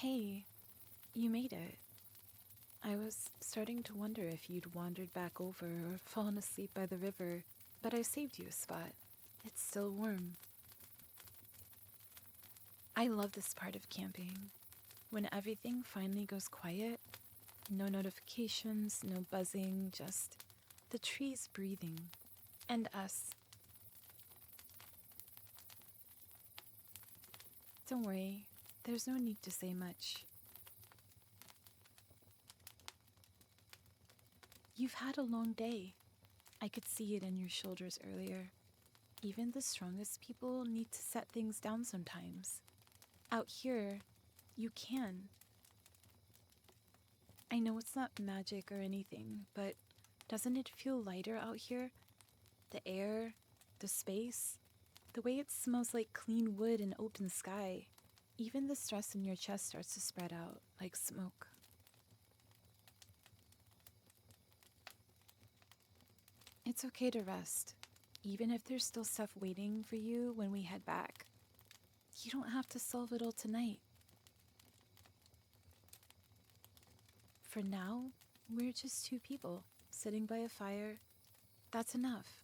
Hey, you made it. I was starting to wonder if you'd wandered back over or fallen asleep by the river, but I saved you a spot. It's still warm. I love this part of camping. When everything finally goes quiet, no notifications, no buzzing, just the trees breathing. And us. Don't worry, there's no need to say much. You've had a long day. I could see it in your shoulders earlier. Even the strongest people need to set things down sometimes. Out here, you can. I know it's not magic or anything, but doesn't it feel lighter out here? The air, the space, the way it smells like clean wood and open sky. Even the stress in your chest starts to spread out like smoke. It's okay to rest, even if there's still stuff waiting for you when we head back. You don't have to solve it all tonight. For now, we're just two people sitting by a fire. That's enough.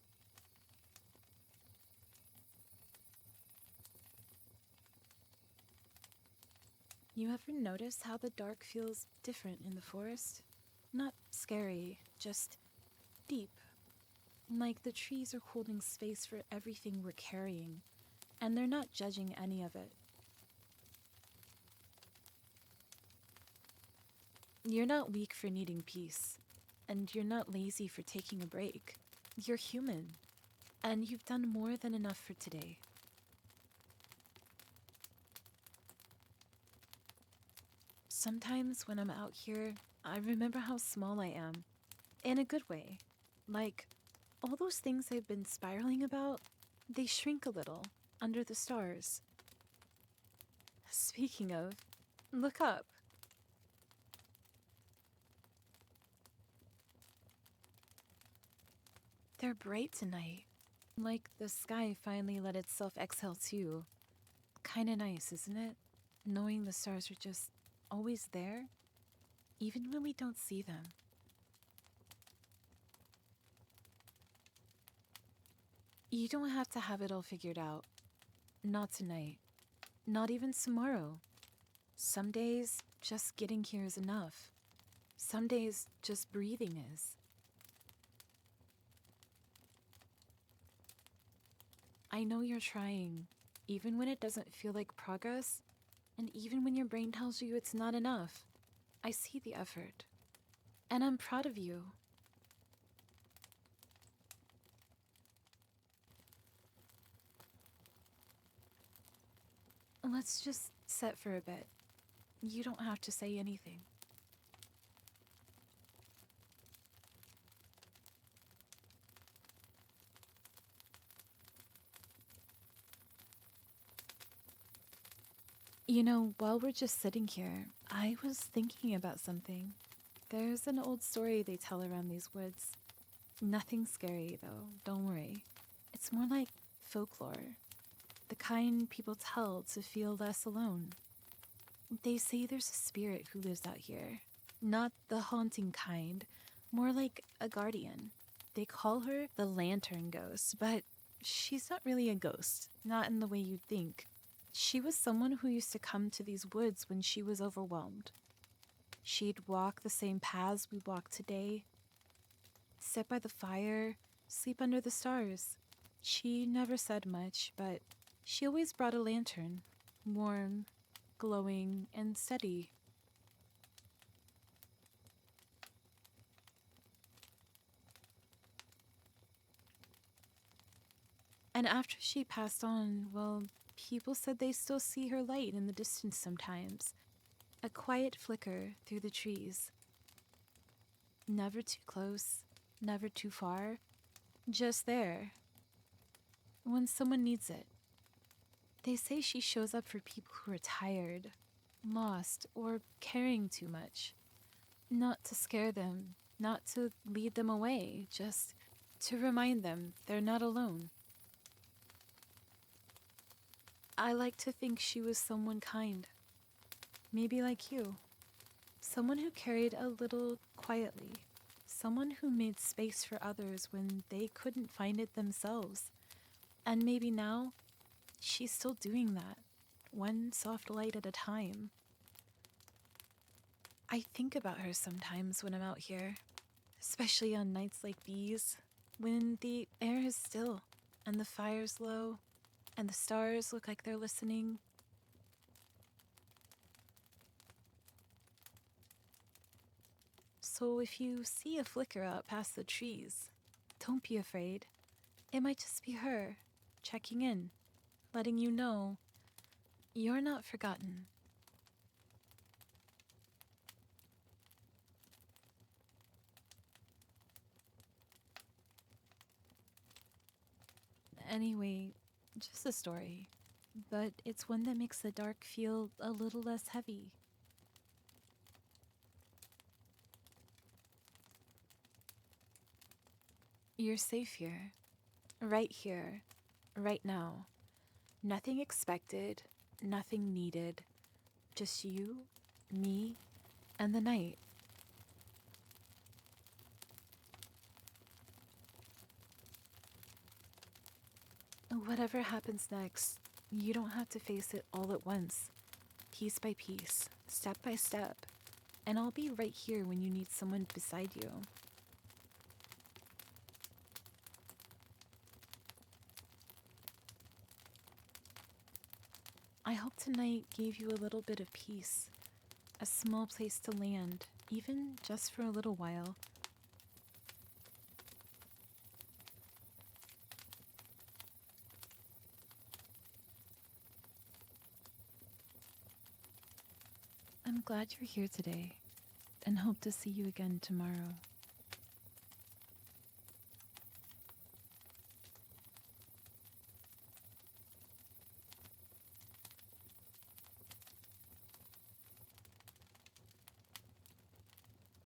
You ever notice how the dark feels different in the forest? Not scary, just deep. Like the trees are holding space for everything we're carrying, and they're not judging any of it. You're not weak for needing peace, and you're not lazy for taking a break. You're human, and you've done more than enough for today. Sometimes when I'm out here, I remember how small I am, in a good way. Like, all those things I've been spiraling about, they shrink a little under the stars. Speaking of, look up. They're bright tonight. Like the sky finally let itself exhale too. Kinda nice, isn't it? Knowing the stars are just always there, even when we don't see them. You don't have to have it all figured out. Not tonight. Not even tomorrow. Some days, just getting here is enough. Some days, just breathing is. I know you're trying, even when it doesn't feel like progress, and even when your brain tells you it's not enough. I see the effort. And I'm proud of you. Let's just sit for a bit. You don't have to say anything. You know, while we're just sitting here, I was thinking about something. There's an old story they tell around these woods. Nothing scary, though, don't worry. It's more like folklore. The kind people tell to feel less alone. They say there's a spirit who lives out here. Not the haunting kind, more like a guardian. They call her the lantern ghost, but she's not really a ghost, not in the way you'd think. She was someone who used to come to these woods when she was overwhelmed. She'd walk the same paths we walk today, sit by the fire, sleep under the stars. She never said much, but she always brought a lantern, warm, glowing, and steady. And after she passed on, well, people said they still see her light in the distance sometimes. A quiet flicker through the trees. Never too close, never too far. Just there. When someone needs it. They say she shows up for people who are tired, lost, or caring too much. Not to scare them, not to lead them away, just to remind them they're not alone. I like to think she was someone kind. Maybe like you. Someone who carried a little quietly. Someone who made space for others when they couldn't find it themselves. And maybe now, she's still doing that, one soft light at a time. I think about her sometimes when I'm out here, especially on nights like these, when the air is still, and the fire's low, and the stars look like they're listening. So if you see a flicker out past the trees, don't be afraid. It might just be her, checking in, letting you know you're not forgotten. Anyway, just a story, but it's one that makes the dark feel a little less heavy. You're safe here, right now. Nothing expected, nothing needed, just you, me, and the night. Whatever happens next, you don't have to face it all at once. Piece by piece, step by step, and I'll be right here when you need someone beside you. I hope tonight gave you a little bit of peace, a small place to land, even just for a little while. I'm glad you're here today, and hope to see you again tomorrow.